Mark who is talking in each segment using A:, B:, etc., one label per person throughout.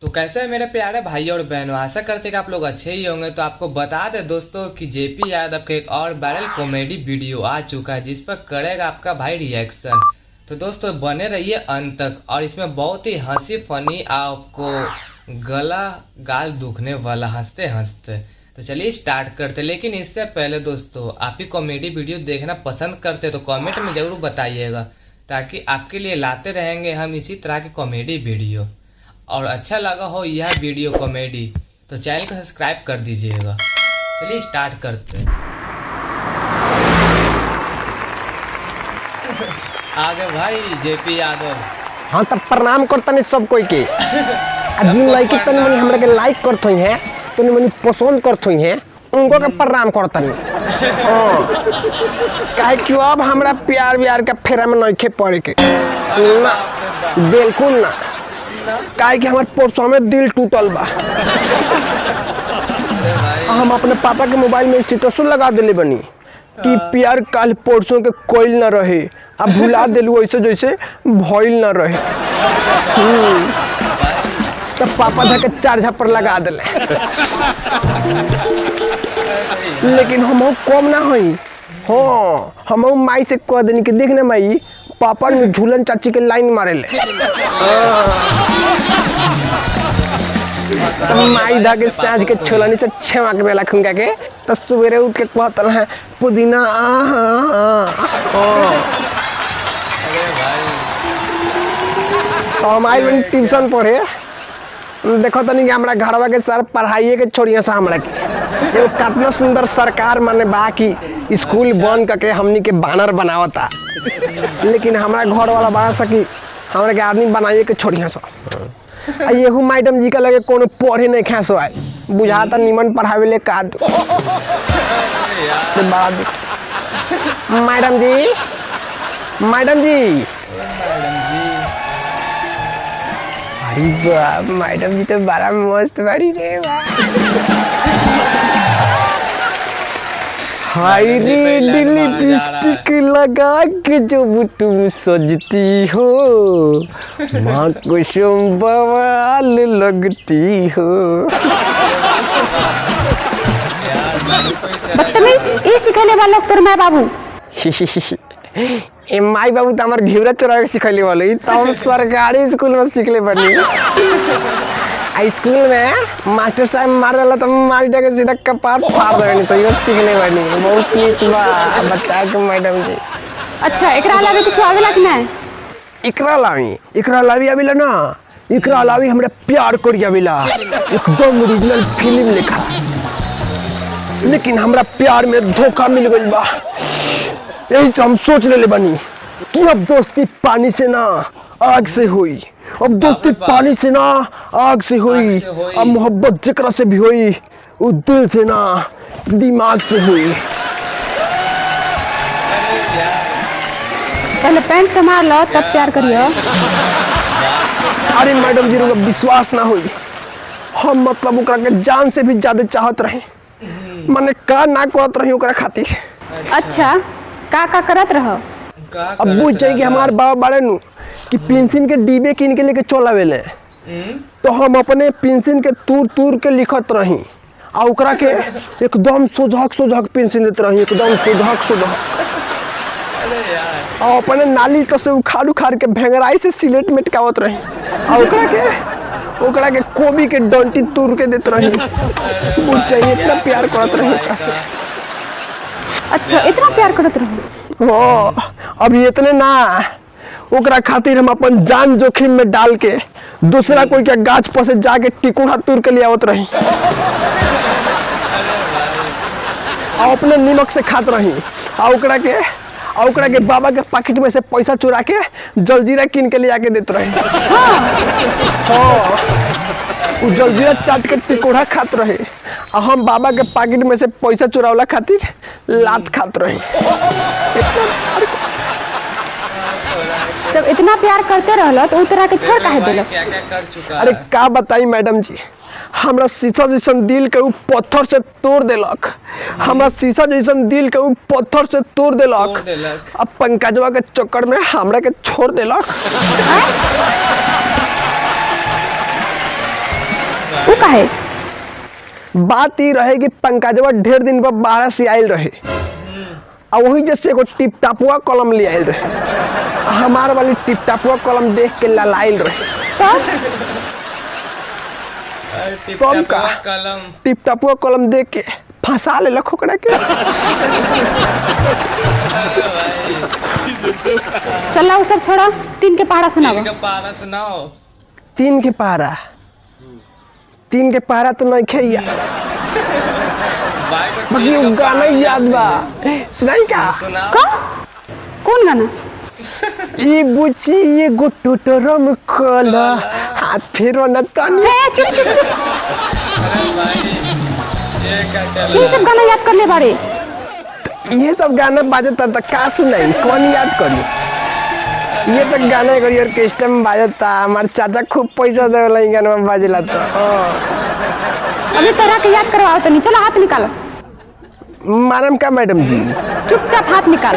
A: तो कैसे है मेरे प्यारे भाई और बहनों, आशा करते कि आप लोग अच्छे ही होंगे। तो आपको बता दें दोस्तों कि जेपी यादव का एक और वायरल कॉमेडी वीडियो आ चुका है जिस पर करेगा आपका भाई रिएक्शन। तो दोस्तों बने रहिए अंत तक, और इसमें बहुत ही हंसी फनी आपको गला गाल दुखने वाला हंसते हंसते। तो चलिए स्टार्ट करते। लेकिन इससे पहले दोस्तों आप ही कॉमेडी वीडियो देखना पसंद करते तो कमेंट में जरूर बताइएगा, ताकि आपके लिए लाते रहेंगे हम इसी तरह की कॉमेडी वीडियो। और अच्छा लगा हो यह वीडियो कॉमेडी तो चैनल को सब्सक्राइब कर दीजिएगा। चलिए स्टार्ट करते हैं। आगे भाई जेपी यादव।
B: हाँ तब प्रणाम करतनी सब कोई के। जिन लड़की तनी मनी हमरा के लाइक करत हुई हैं, तनी मनी पसंद करत हुई हैं, उनको के प्रणाम करतनी। काहे कि अब हमरा प्यार व्यार के फेरा में नइखे पड़े के ना, बिल्कुल ना। काहे कि हमार परसों में दिल टूटल बा। हम अपने पापा के मोबाइल में स्टेटस लगा दिले बनी कि प्यार कल परसों के कोई न रहे, अब भुला दिलू ऐसे जैसे भइल न रहे। तब पापा धके चार झापर लगा दिले। लेकिन हम कम ना हई। हाँ हम माई से कह देनी कि देख ना माई, पापा ने झूलन चाची के लाइन मारे ले। माई धागे साँझ के छोलनी से छेमाक देला खुंगा के, तो सवेरे उठ के कहतल है पुदीना तो हम आइल ट्यूशन पढ़े। देखो तनी कि हमरा घरवा के सर पढ़ाइए के छोड़िए से हमरा के एगो कितना सुंदर सरकार माने बा कि स्कूल बंद करके हमनी के बानर बनावता। लेकिन हमारा घर वाला बड़ा सकी हमरा के आदमी बनाइए के छोड़िए से। येहू मैडम जी का लगे कोनो पढ़े नहीं खा सो आए, बुझाता निमन पढ़ावे ले का दो बड़ा दुख। मैडम जी मैडम जी अरे बाप, मैडम जी तो बड़ा मस्त बड़ी रे बा। हाय रे लिपस्टिक लगा के जब तुम सजती हो, माँ कुसुम बवाल लगती हो।
C: बदतमीज ये सिखले वाला तोर माँ बाबू।
B: ए माई बाबू तो हमार घिवरा चोरा के सिखले वाले, तो हम सरकारी स्कूल में सीखले बनी। स्कूल में मास्टर साहब मार रहा तो मारी के सीधा कपार फाड़ देनी चाहिए, सीखने बनी। बहुत मिस बा बच्चा के मैडम जी।
C: अच्छा एकरा अलावा कुछ आवेला कि नहीं?
B: एकरा लावी आवेला ना, एकरा लावी हमरा प्यार करी आवेला, एकदम ओरिजिनल फिल्म लिखा। लेकिन हमरा प्यार में धोखा मिल गइल बा। यही से हम सोच ले बनी कि अब दोस्ती पानी से ना आग से हुई, अब दोस्ती पानी से ना आग से हुई, अब मोहब्बत जिक्र से भी हुई, वो दिल से ना दिमाग से हुई।
C: पहले पैंट से मार लो तब प्यार करियो।
B: अरे मैडम जी को विश्वास ना हुई, हम मतलब ओकरा के जान से भी ज्यादा चाहत रहे, माने का ना करत रही ओकरा खातिर।
C: अच्छा का करत रहो?
B: अब बुझ जाए कि हमार बाबा बाड़े नु कि पेंसिल के डिब्बे किन के लेके चल आवेले, तो हम अपने पेंसिल के तूर के लिखत रही, आ ओकरा के एकदम सोझक पेंसिल देत रही, एकदम सोझक। और अपने नाली तो से उखाड़ के भेंगराई से सिलेट मेटकावत रही, आ ओकरा के कोबी के डंटी तूर के देत रही। बुझ जाइए इतना प्यार करत रही ओकरा से।
C: अच्छा इतना प्यार करत रहो?
B: हो अभी इतने ना, ओकरा खातिर हम अपन जान जोखिम में डाल के दूसरा कोई के गाछ पर से जाके टिकोड़ा तोड़ के ले आवत रही, और अपने नीमक से खात रही, और ओकरा के बाबा के पैकेट में से पैसा चुरा के जलजीरा किन के ले आके देत रही। वो जलजीरा चाट के टिकोड़ा खात रहे, और हम बाबा के पैकेट में से पैसा चुरावला खातिर लात खात रही।
C: जब इतना प्यार करते रहलो तो उतरा के छोड़ काहे देलो?
B: अरे का बताई मैडम जी, हमरा शीशा जैसन दिल के उ पत्थर से तोड़ देलक, हमरा शीशा जैसन दिल के उ पत्थर से तोड़ देलक। अब पंकजवा के चक्कर में हमरा के छोड़ देलक।
C: वो का है?
B: बात ही रहे कि पंकजवा ढेर दिन पर बाहर से आयल रहे और वही जैसे एगो टिप टापुआ कलम ले आयल रहे। हमार वाली टिप टापुआ कलम देख के ललाइल रहे।
C: तब
B: कम का
A: कलम
B: टिप टापुआ कलम देख के फंसा ले खोकड़ा के।
C: चल वो सब छोड़ो, 3 के पहाड़ा सुनाओ।
A: इनका पारा सुनाओ।
B: 3 के पहाड़ा तो नहीं खैया
A: भाई को
B: बाकी
A: तीन
B: वो
A: का
B: गाना
A: पारा
B: याद बा। सुनाई का
A: सुनाओ।
C: का? कौन गाना?
B: ये बुची ये गुट्टू टरम कला हाथ फेरो न तनी।
C: ए, चुप चुप चुप,
A: अरे भाई ये क्या चल
C: ये सब गाना याद कर ले बारे।
B: ये सब गाना बाजता था का सुनाई कौन याद करी। ये तो गाना करी ऑर्केस्ट्रा में बाजता। हमारे चाचा खूब पैसा देवला इ गाना में बाजेला तो।
C: अभी तरह के याद करवाओ तनी। चलो हाथ निकालो,
B: मारम का मैडम जी।
C: चुपचाप हाथ निकाल।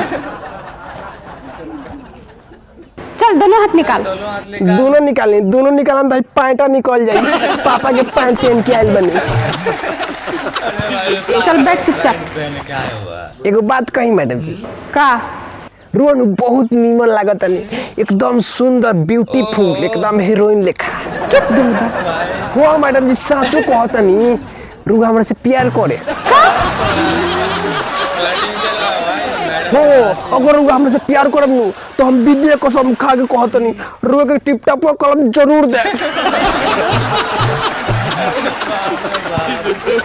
C: चल दोनों हाथ निकाल।
A: दोनों हाथ लेकर
B: दोनों निकालम भाई पैंटा निकल जाई। पापा के पैंट पहन के आइल बनी।
C: चल बैठ चुपचाप।
A: पहन के आया हुआ।
B: एगो बात कही मैडम जी,
C: का?
B: रोन बहुत नीमन लागत एकदम सुंदर ब्यूटीफुल एकदम हीरोइन लेखा।
C: चुप बेहुदा।
B: हो मैडम जी साचो कहतनी रुआ हमरा से प्यार करे।
A: फ्लर्टिंग चल रहा है भाई मैडम।
B: हो अगर रुआ हमरा से प्यार करब नु तो हम विद्या कसम खा के कहतनी रुआ के टिप टाप कलम जरूर दे।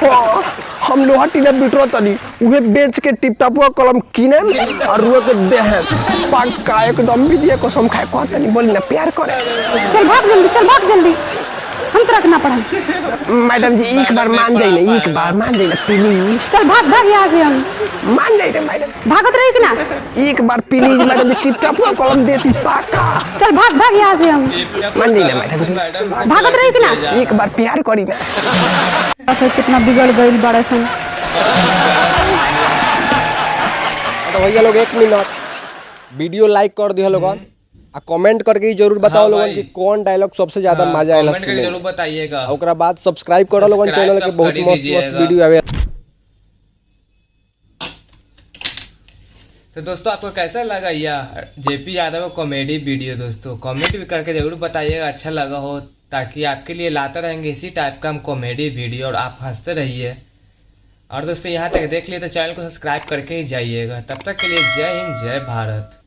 B: हो हम लोहा टीना बिटरो तनी उहे बेच के टिप टाप कलम किने और रुआ के दे है पक्का एकदम विद्या कसम खा के कहतनी बोली ना प्यार करे।
C: चल भाग जल्दी, चल भाग जल्दी, हम तो रखना पड़ा।
B: मैडम जी एक बार मान जाइए ना, एक बार मान जाइए ना प्लीज।
C: चल भाग भाग यहाँ से, हम
B: मान जाइए ना मैडम
C: भागत रही कि ना।
B: एक बार प्लीज मैडम जी टिप टाप कलम देती पक्का।
C: चल भाग भाग यहाँ से, हम
B: मान जाइए ना मैडम जी।
C: भागत रही कि ना।
B: एक बार प्यार करी ना।
C: ऐसे कितना बिगड़ गई बड़े सन।
D: तो भैया लोग 1 मिनट वीडियो लाइक कर दिया लोगन आ कमेंट करके ही जरूर बताओ
A: हाँ
D: लोगन
A: भाई।
D: कि कौन डायलॉग सबसे ज्यादा मजा आएला
A: कमेंट करके
D: सुने।
A: जरूर बताइएगा।
D: ओकरा बाद सब्सक्राइब करो लोगन
A: सब्सक्राइब
D: चैनल
A: तो
D: के बहुत
A: कर ही
D: मस्त मस्त
A: दीजिएगा।
D: वीडियो आवे।
A: तो दोस्तों आपको कैसा लगा यह जेपी यादव का कॉमेडी वीडियो? दोस्तों कमेंट भी करके जरूर बताइएगा अच्छा लगा हो, ताकि आपके लिए लाते रहेंगे इसी टाइप का हम कॉमेडी वीडियो और आप हंसते रहिए। और दोस्तों यहाँ तक देख लिए तो चैनल को सब्सक्राइब करके ही जाइएगा। तब तक के लिए जय हिंद जय भारत।